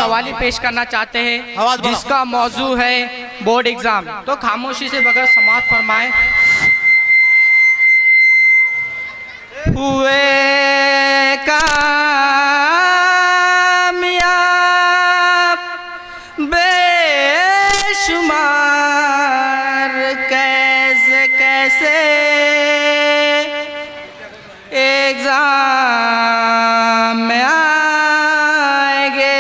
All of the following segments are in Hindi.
कवाली पेश करना चाहते हैं जिसका मौजू है बोर्ड एग्जाम। तो खामोशी से बगैर समाअत फरमाए। हुए कामयाब बेशुमार कैसे कैसे एग्जाम में आएंगे,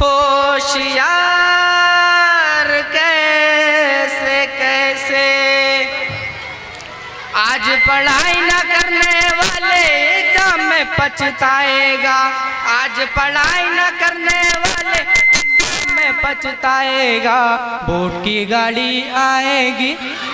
होशियार कैसे कैसे। आज पढ़ाई न करने वाले एग्जाम में पछताएगा, आज पढ़ाई न करने वाले एग्जाम में पछताएगा। बोर्ड की गाड़ी आएगी,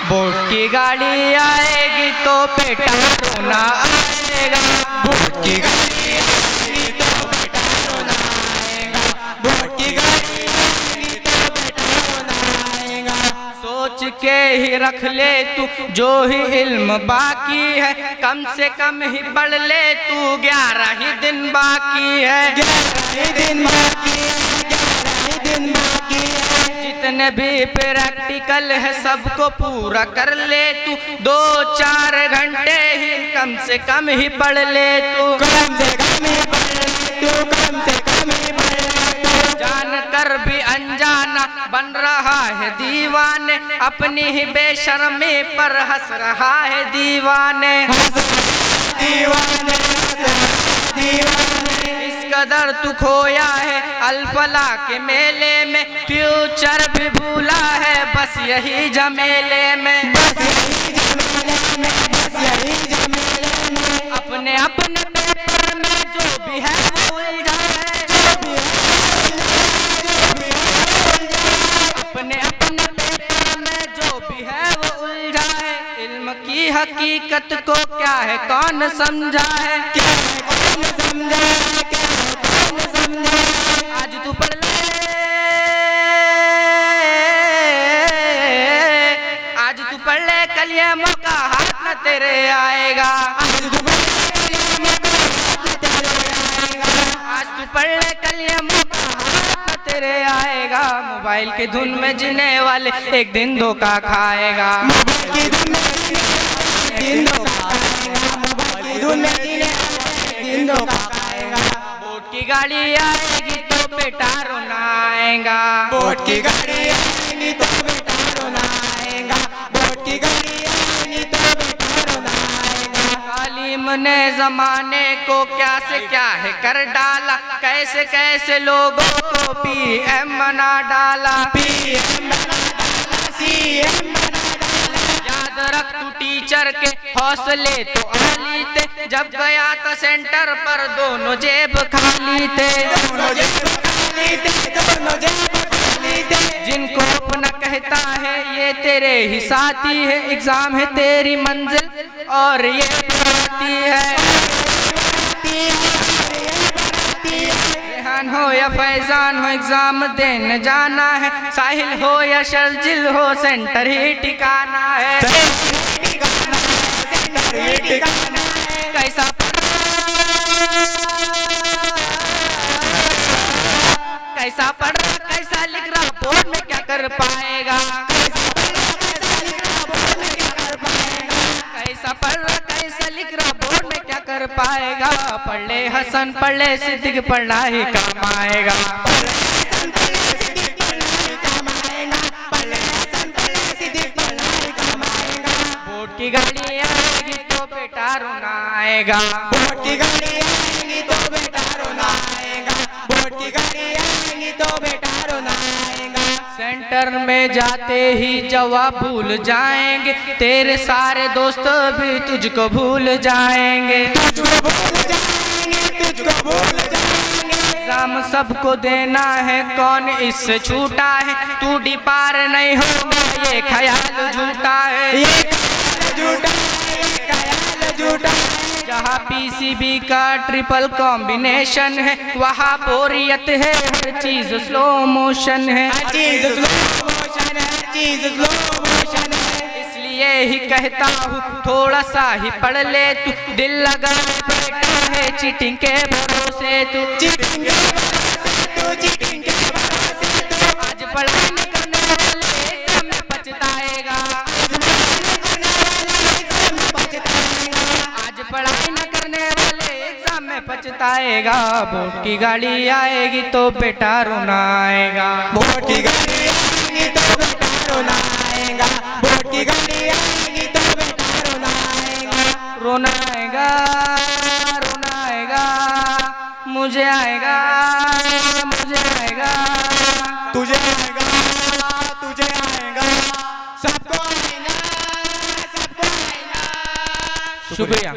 बोर्ड की गाड़ी आएगी तो बेटा रोना आएगा। बोर्ड की गाड़ी आएगी तो बेटा रोना आएगा, बोर्ड की गाड़ी आएगी तो बेटा रोना आएगा। सोच के ही रख ले तू जो ही इल्म बाकी है, कम से कम ही पढ़ ले तू, 11 ही दिन बाकी है, 11 ही दिन बाकी है, 11 ही दिन बाकी है। जितने भी प्रैक्टिकल है सबको पूरा कर ले तू, 2-4 घंटे ही कम से कम ही पढ़ ले तू, कम से कम ही पढ़ ले तू, कम से कम ही पढ़ ले तू। जान कर भी अनजाना बन रहा है दीवाने, अपनी ही बेशर्मी पर हंस रहा है दीवाने, दीवाने, दीवाने। इस कदर तू खोया है अलफला के मेले में, फ्यूचर भी भूला है बस यही झमेले में, बस यही झमेले में, बस यही झमेले में। अपने अपने पेपर में जो भी है वो उलझा है, अपने अपने पेपर में जो भी है वो उलझा है। इल्म की हकीकत को क्या है कौन समझा है, क्या है कौन समझा है, क्या है कौन समझा है। आज तू पढ़ ले, आज तू पढ़ ले, कल ये मौका हाथ न तेरे आएगा, आज तू पढ़ ले, कल ये मौका हाथ न तेरे आएगा, आज तू पढ़ ले, कल ये मौका तेरे आएगा। मोबाइल के धुन में जीने वाले एक दिन धोखा खाएगा, मोबाइल की धुन में जीने वाले एक दिन धोखा खाएगा, मोबाइल की धुन में जीने वाले एक दिन धोखा खाएगा। बोर्ड की गाड़ी आएगी तो बेटा रोना आएगा, बोर्ड की गाड़ी आएगी तो बेटा रोना आएगा, बोर्ड की गाड़ी आएगी तो बेटा रोना आएगा। तालीम ने जमाने को क्या से क्या है कर डाला, कैसे कैसे लोगों को PM बना डाला, PM बना डाला, CM बना डाला। याद रख तू टीचर के हौसले तो आली थे, जब गया था सेंटर पर दोनों जेब खाली थे, दोनों जेब खाली थे, दोनों जेब खाली थे। जिनको अपना कहता है ये तेरे ही साथी है, एग्जाम है तेरी मंजिल और ये बनाती है, रेहान हो या फैजान हो एग्जाम देने जाना है, साहिल हो या शर्जिल हो सेंटर ही ठिकाना है, कैसा कैसा पढ़ रहा कैसा लिख रहा बोर्ड में क्या कर पाएगा, कैसा पढ़ रहा कैसा लिख रहा बोर्ड में क्या कर पाएगा। पढ़ ले हसन पढ़ ले सिद्दीक पढ़ना ही काम आएगा, बोर्ड की गाड़ी आएगी तो बेटा रोना आएगा, बोर्ड की गाड़ी आएगी तो बेटा रोना आएगा, बोर्ड की गाड़ी आएगी तो बेटा रोना आएगा। सेंटर में जाते ही जवाब भूल जाएंगे, तेरे सारे दोस्त भी तुझको भूल जाएंगे, तुझको भूल जाएंगे, तुझको भूल जाएंगे। एग्जाम सबको देना है कौन इससे छूटा है, तू डिपार नहीं होगा ये ख्याल झूठा है, ये ख्याल झूठा है, ये ख्याल झूठा है। जहाँ PCB का ट्रिपल कॉम्बिनेशन है वहाँ बोरियत है, हर चीज स्लो मोशन है, हर चीज स्लो मोशन है, हर चीज स्लो मोशन है। इसलिए ही कहता हूँ थोड़ा सा ही पढ़ ले तू, दिल लगा बैठा है चीटिंग के भरोसे तू, चीटिंग के भरोसे तू चीटिंग के भरोसे तू आज पढ़ाई न करने वाले एग्जाम में पछताएगा। आज पढ़ाई न करने वाले एग्जाम में पछताएगा। वोट की गाड़ी आएगी तो बेटा रोना आएगा। वोट की गाड़ी आएगी तो बेटा रोना आएगा। वोट की गाड़ी आएगी तो बेटा रोना आएगा। रोना आएगा, रोना आएगा, मुझे आएगा, मुझे आएगा, तुझे आएगा, तुझे आएगा, सबको आएगा, सबको आएगा। शुक्रिया।